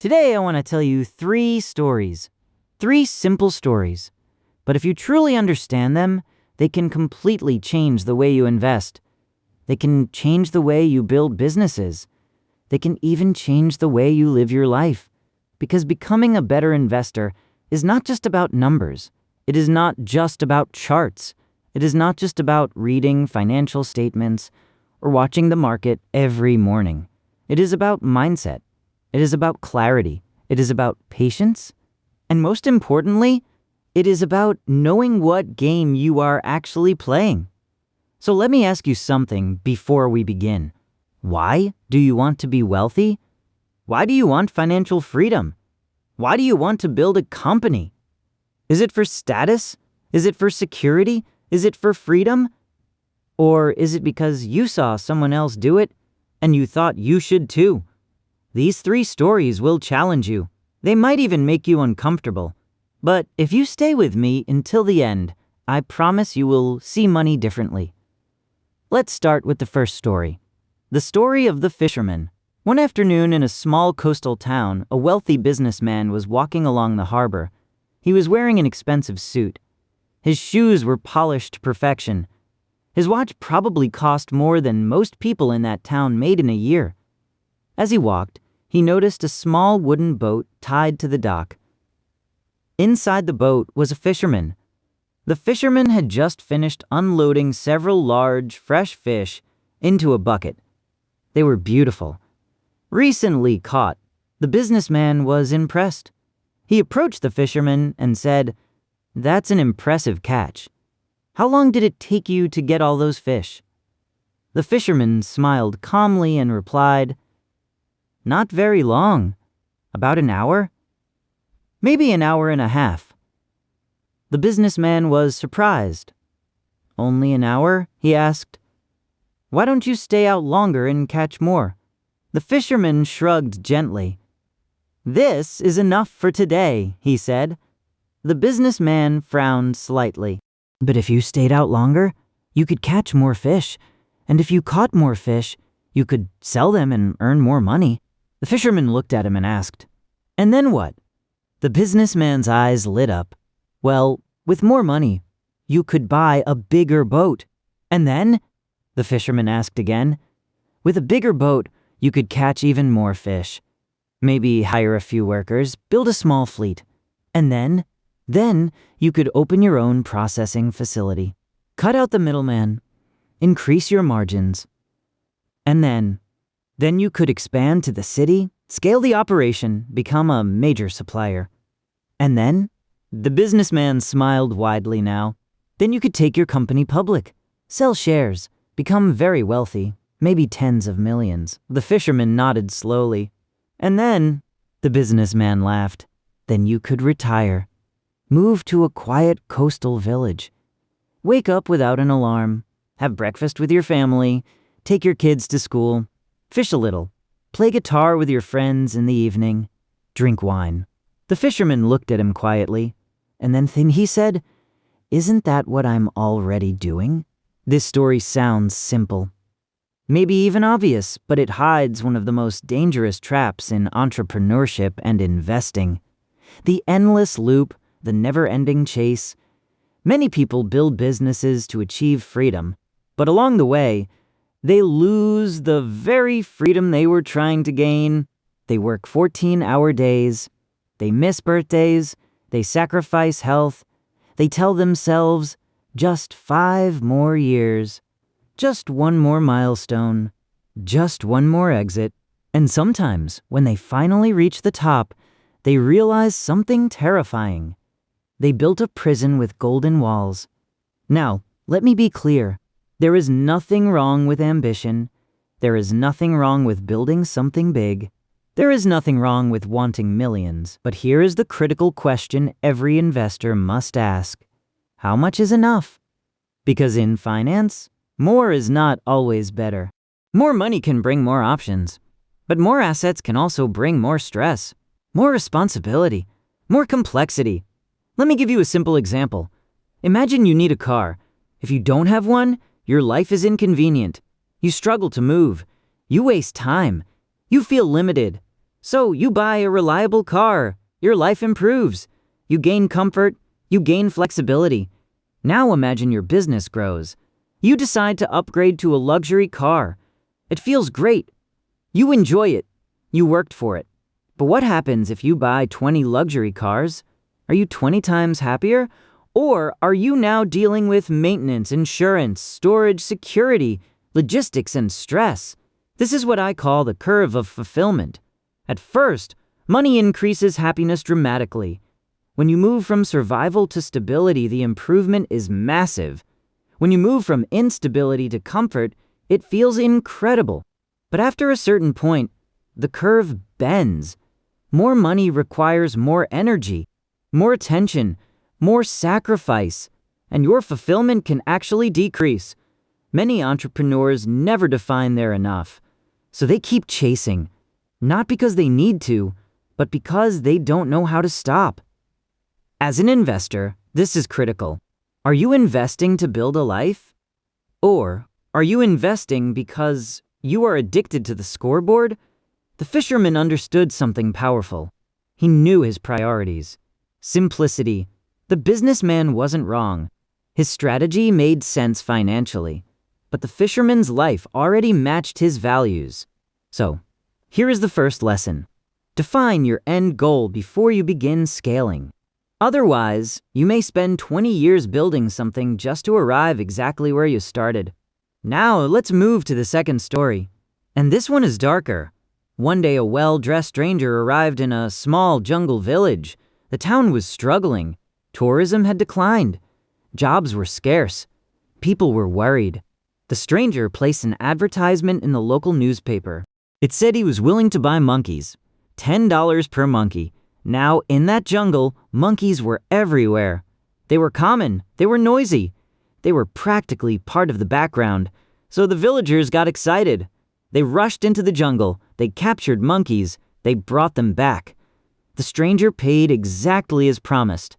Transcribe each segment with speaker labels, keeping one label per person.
Speaker 1: Today I want to tell you three stories. Three simple stories. But if you truly understand them, they can completely change the way you invest. They can change the way you build businesses. They can even change the way you live your life. Because becoming a better investor is not just about numbers. It is not just about charts. It is not just about reading financial statements or watching the market every morning. It is about mindset. It is about clarity. It is about patience. And most importantly, it is about knowing what game you are actually playing. So let me ask you something before we begin. Why do you want to be wealthy? Why do you want financial freedom? Why do you want to build a company? Is it for status? Is it for security? Is it for freedom? Or is it because you saw someone else do it and you thought you should too? These three stories will challenge you. They might even make you uncomfortable. But if you stay with me until the end, I promise you will see money differently. Let's start with the first story. The story of the fisherman. One afternoon in a small coastal town, a wealthy businessman was walking along the harbor. He was wearing an expensive suit. His shoes were polished to perfection. His watch probably cost more than most people in that town made in a year. As he walked, he noticed a small wooden boat tied to the dock. Inside the boat was a fisherman. The fisherman had just finished unloading several large, fresh fish into a bucket. They were beautiful. Recently caught, the businessman was impressed. He approached the fisherman and said, "That's an impressive catch. How long did it take you to get all those fish?" The fisherman smiled calmly and replied, "Not very long. About an hour? Maybe an hour and a half." The businessman was surprised. "Only an hour?" he asked. "Why don't you stay out longer and catch more?" The fisherman shrugged gently. "This is enough for today," he said. The businessman frowned slightly. "But if you stayed out longer, you could catch more fish. And if you caught more fish, you could sell them and earn more money." The fisherman looked at him and asked, "And then what?" The businessman's eyes lit up. "Well, with more money, you could buy a bigger boat." "And then?" the fisherman asked again. "With a bigger boat, you could catch even more fish. Maybe hire a few workers, build a small fleet. And then you could open your own processing facility. Cut out the middleman. Increase your margins. And then you could expand to the city, scale the operation, become a major supplier. And then, the businessman smiled widely now. Then you could take your company public, sell shares, become very wealthy, maybe tens of millions." The fisherman nodded slowly. "And then," the businessman laughed, "then you could retire. Move to a quiet coastal village. Wake up without an alarm. Have breakfast with your family. Take your kids to school. Fish a little. Play guitar with your friends in the evening. Drink wine." The fisherman looked at him quietly, and then he said, "Isn't that what I'm already doing?" This story sounds simple. Maybe even obvious, but it hides one of the most dangerous traps in entrepreneurship and investing. The endless loop, the never-ending chase. Many people build businesses to achieve freedom, but along the way, they lose the very freedom they were trying to gain. They work 14-hour days. They miss birthdays. They sacrifice health. They tell themselves, just 5 more years. Just one more milestone. Just one more exit. And sometimes, when they finally reach the top, they realize something terrifying. They built a prison with golden walls. Now, let me be clear. There is nothing wrong with ambition. There is nothing wrong with building something big. There is nothing wrong with wanting millions. But here is the critical question every investor must ask. How much is enough? Because in finance, more is not always better. More money can bring more options, but more assets can also bring more stress, more responsibility, more complexity. Let me give you a simple example. Imagine you need a car. If you don't have one, your life is inconvenient. You struggle to move. You waste time. You feel limited. So you buy a reliable car, your life improves. You gain comfort, you gain flexibility. Now imagine your business grows. You decide to upgrade to a luxury car. It feels great. You enjoy it. You worked for it. But what happens if you buy 20 luxury cars? Are you 20 times happier? Or are you now dealing with maintenance, insurance, storage, security, logistics, and stress? This is what I call the curve of fulfillment. At first, money increases happiness dramatically. When you move from survival to stability, the improvement is massive. When you move from instability to comfort, it feels incredible. But after a certain point, the curve bends. More money requires more energy, more attention, more sacrifice, and your fulfillment can actually decrease. Many entrepreneurs never define their enough, so they keep chasing, not because they need to, but because they don't know how to stop. As an investor, this is critical. Are you investing to build a life? Or are you investing because you are addicted to the scoreboard? The fisherman understood something powerful. He knew his priorities. Simplicity. The businessman wasn't wrong. His strategy made sense financially, but the fisherman's life already matched his values. So, here is the first lesson. Define your end goal before you begin scaling. Otherwise, you may spend 20 years building something just to arrive exactly where you started. Now, let's move to the second story. And this one is darker. One day, a well-dressed stranger arrived in a small jungle village. The town was struggling. Tourism had declined. Jobs were scarce. People were worried. The stranger placed an advertisement in the local newspaper. It said he was willing to buy monkeys. $10 per monkey. Now, in that jungle, monkeys were everywhere. They were common. They were noisy. They were practically part of the background. So the villagers got excited. They rushed into the jungle. They captured monkeys. They brought them back. The stranger paid exactly as promised.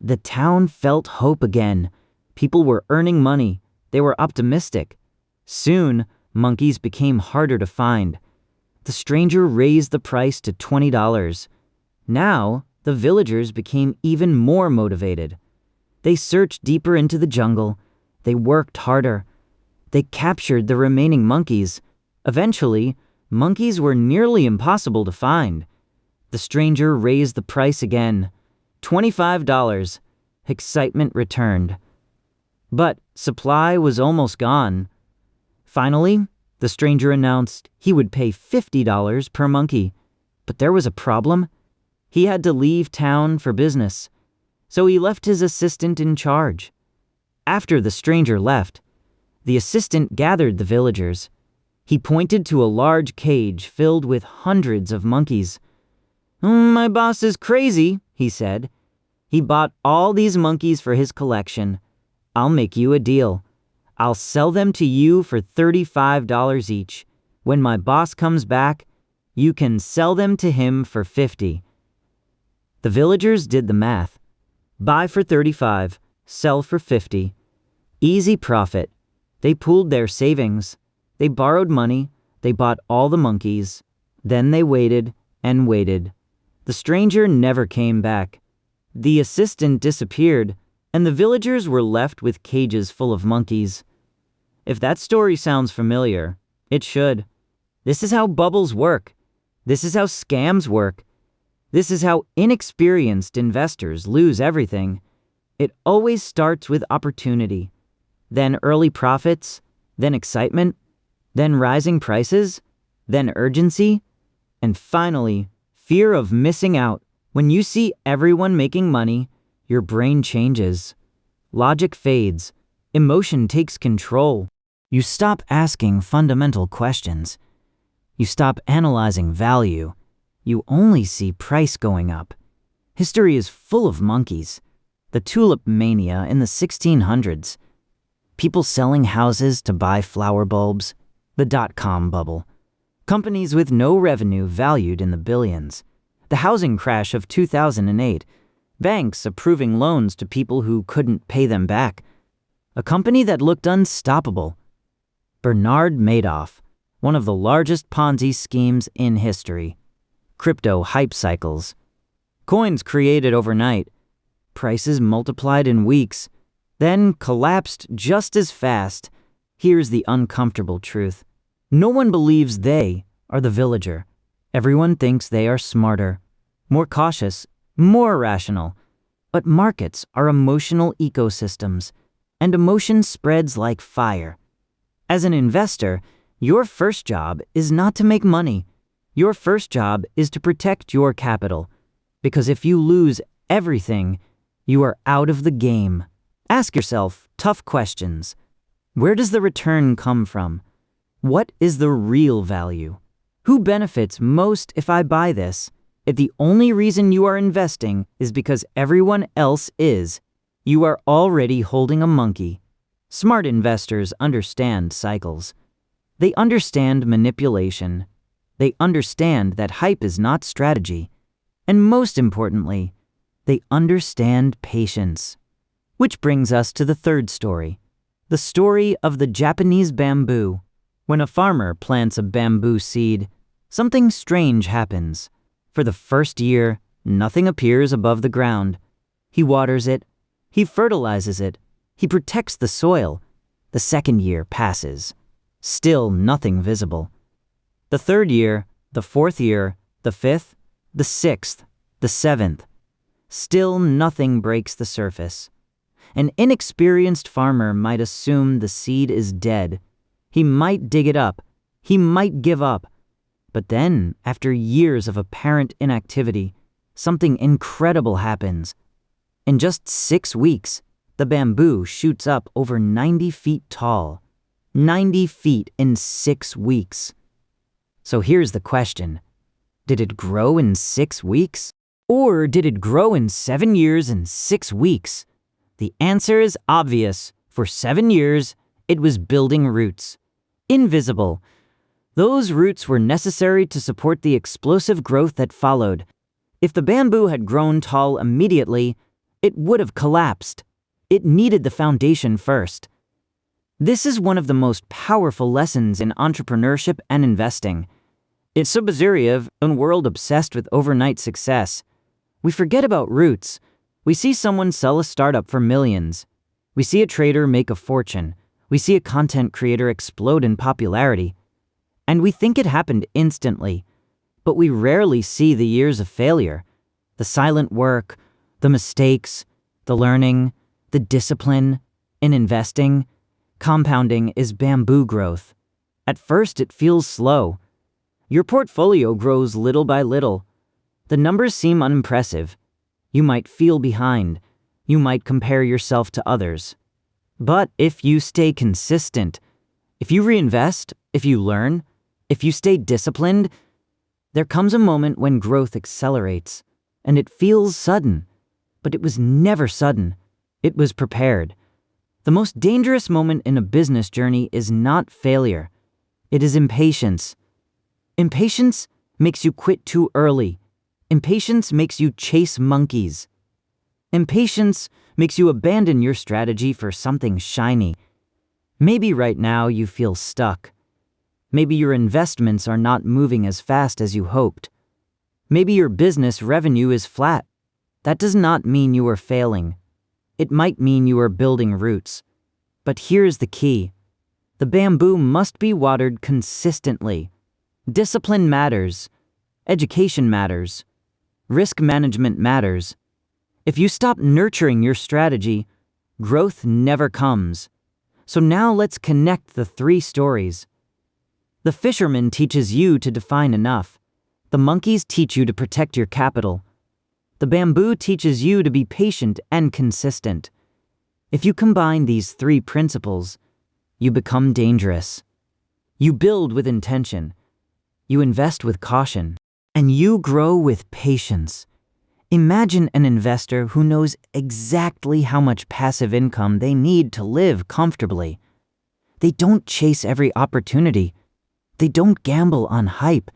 Speaker 1: The town felt hope again. People were earning money. They were optimistic. Soon, monkeys became harder to find. The stranger raised the price to $20. Now, the villagers became even more motivated. They searched deeper into the jungle. They worked harder. They captured the remaining monkeys. Eventually, monkeys were nearly impossible to find. The stranger raised the price again. $25. Excitement returned. But supply was almost gone. Finally, the stranger announced he would pay $50 per monkey. But there was a problem. He had to leave town for business, so he left his assistant in charge. After the stranger left, the assistant gathered the villagers. He pointed to a large cage filled with hundreds of monkeys. My boss is crazy," he said. "He bought all these monkeys for his collection. I'll make you a deal. I'll sell them to you for $35 each. When my boss comes back, you can sell them to him for $50. The villagers did the math. Buy for $35, sell for $50. Easy profit. They pooled their savings. They borrowed money. They bought all the monkeys. Then they waited and waited. The stranger never came back. The assistant disappeared, and the villagers were left with cages full of monkeys. If that story sounds familiar, it should. This is how bubbles work. This is how scams work. This is how inexperienced investors lose everything. It always starts with opportunity, then early profits, then excitement, then rising prices, then urgency, and finally, fear of missing out. When you see everyone making money, your brain changes. Logic fades. Emotion takes control. You stop asking fundamental questions. You stop analyzing value. You only see price going up. History is full of monkeys. The tulip mania in the 1600s. People selling houses to buy flower bulbs. The dot-com bubble. Companies with no revenue valued in the billions. The housing crash of 2008. Banks approving loans to people who couldn't pay them back. A company that looked unstoppable. Bernard Madoff, one of the largest Ponzi schemes in history. crypto hype cycles. Coins created overnight, prices multiplied in weeks, then collapsed just as fast. Here's the uncomfortable truth. No one believes they are the villager. Everyone thinks they are smarter, more cautious, more rational. But markets are emotional ecosystems, and emotion spreads like fire. As an investor, your first job is not to make money. Your first job is to protect your capital. Because if you lose everything, you are out of the game. Ask yourself tough questions. Where does the return come from? What is the real value? Who benefits most if I buy this? If the only reason you are investing is because everyone else is, you are already holding a monkey. Smart investors understand cycles. They understand manipulation. They understand that hype is not strategy. And most importantly, they understand patience. Which brings us to the third story, the story of the Japanese bamboo. When a farmer plants a bamboo seed, something strange happens. For the first year, nothing appears above the ground. He waters it, he fertilizes it, he protects the soil. The second year passes. Still nothing visible. The third year, the fourth year, the fifth, the sixth, the seventh. Still nothing breaks the surface. An inexperienced farmer might assume the seed is dead. He might dig it up. He might give up. But then, after years of apparent inactivity, something incredible happens. In just 6 weeks, the bamboo shoots up over 90 feet tall. 90 feet in 6 weeks. So here's the question. Did it grow in 6 weeks? Or did it grow in 7 years and 6 weeks? The answer is obvious. For 7 years, it was building roots. Invisible. Those roots were necessary to support the explosive growth that followed. If the bamboo had grown tall immediately, it would have collapsed. It needed the foundation first. This is one of the most powerful lessons in entrepreneurship and investing. It's so bizarre in a world obsessed with overnight success. We forget about roots. We see someone sell a startup for millions. We see a trader make a fortune. We see a content creator explode in popularity. And we think it happened instantly, but we rarely see the years of failure, the silent work, the mistakes, the learning, the discipline. In investing, compounding is bamboo growth. At first, it feels slow. Your portfolio grows little by little. The numbers seem unimpressive. You might feel behind. You might compare yourself to others. But if you stay consistent, if you reinvest, if you learn, if you stay disciplined, there comes a moment when growth accelerates, and it feels sudden. But it was never sudden. It was prepared. The most dangerous moment in a business journey is not failure. It is impatience. Impatience makes you quit too early. Impatience makes you chase monkeys. Impatience makes you abandon your strategy for something shiny. Maybe right now you feel stuck. Maybe your investments are not moving as fast as you hoped. Maybe your business revenue is flat. That does not mean you are failing. It might mean you are building roots. But here's the key. The bamboo must be watered consistently. Discipline matters. Education matters. Risk management matters. If you stop nurturing your strategy, growth never comes. So now let's connect the 3 stories. The fisherman teaches you to define enough. The monkeys teach you to protect your capital. The bamboo teaches you to be patient and consistent. If you combine these 3 principles, you become dangerous. You build with intention. You invest with caution. And you grow with patience. Imagine an investor who knows exactly how much passive income they need to live comfortably. They don't chase every opportunity. They don't gamble on hype.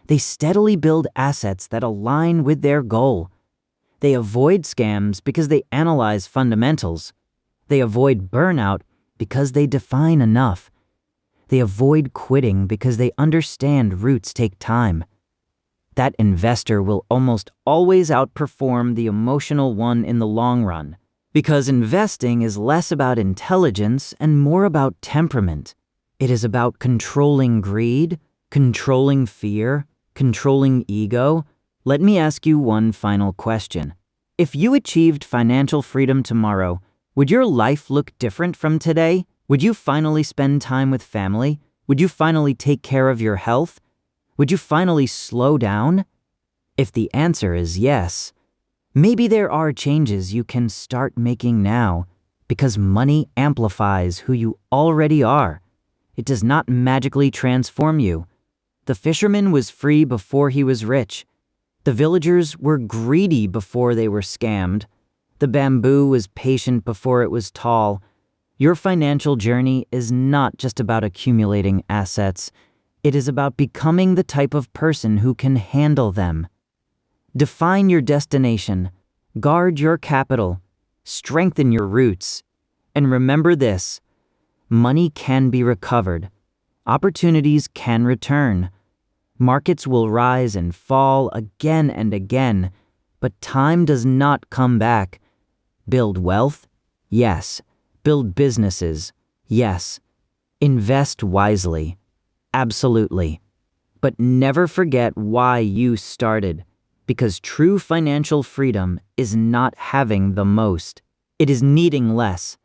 Speaker 1: They steadily build assets that align with their goal. They avoid scams because they analyze fundamentals. They avoid burnout because they define enough. They avoid quitting because they understand roots take time. That investor will almost always outperform the emotional one in the long run, because investing is less about intelligence and more about temperament. It is about controlling greed, controlling fear, controlling ego. Let me ask you one final question. If you achieved financial freedom tomorrow, would your life look different from today? Would you finally spend time with family? Would you finally take care of your health? Would you finally slow down? If the answer is yes, maybe there are changes you can start making now, because money amplifies who you already are. It does not magically transform you. The fisherman was free before he was rich. The villagers were greedy before they were scammed. The bamboo was patient before it was tall. Your financial journey is not just about accumulating assets. It is about becoming the type of person who can handle them. Define your destination, guard your capital, strengthen your roots, and remember this: money can be recovered. Opportunities can return. Markets will rise and fall again and again, but time does not come back. Build wealth? Yes. Build businesses? Yes. Invest wisely? Absolutely. But never forget why you started, because true financial freedom is not having the most. It is needing less.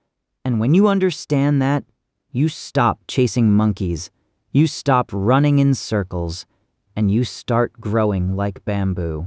Speaker 1: And when you understand that, you stop chasing monkeys, you stop running in circles, and you start growing like bamboo.